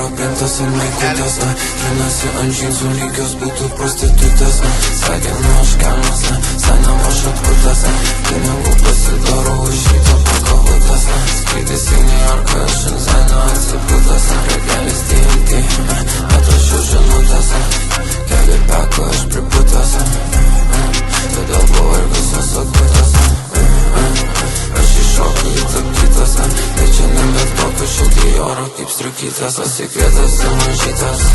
oro pintas ant maikutės, trinasi ant džinsų lygios būtų prostitutės. Sakė, nu aš kelmas, seniam aš atkurtas, pinigų pasidaro už šito pakavutės. Skrydis į New Yorką, Šenzainą atsipūtas, regelis TNT, atrašiau žinutės, keli peko aš pripūtas, todėl buvo ir visos atkurtas. Aš iššoku į tapkytas, bet šiandien bet kokio šiltai oro kaip striukytas. Pasikvietęs į mažytas,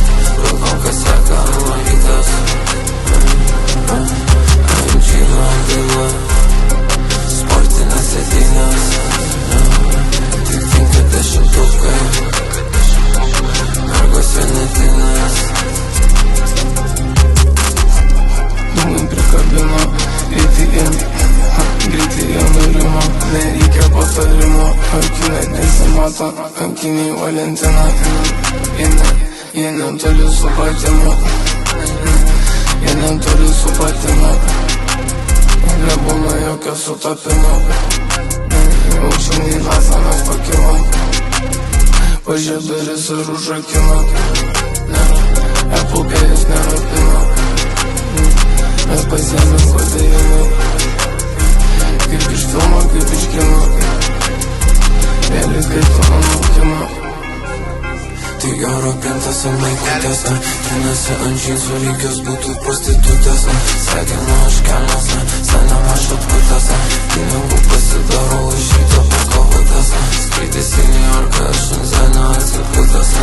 vilkom kas seka numarytas. Amčyla antila, sportinės sėdynės, tik tinka dešimtukai, mergos vienetinės. Dūmai prikabino ATM, greitai jie nurimo, nereikia patarimo. Akių net nesimato, kankiniai Valentina. Jie netoli supratimo, jie netoli supratimo, nebūna jokio sutapimo. Aukščiau lasą mes pakilom, pažiūrės ir užrakino. Apple Pay'is nerapino, mes pasiėmėm kodėjimų, kaip iš filmo, kaip iš kino, vėlis greito anūkimo. Tai oro pintas ant maikutės, trinasi ant džinsų lygios būtų prostitutės. Sakė, nu aš kelmas, seniam aš atkurtas, pinigų pasidaro už šito pakavutės. Skrydis į New Yorką, Šenzainą atsipūtas,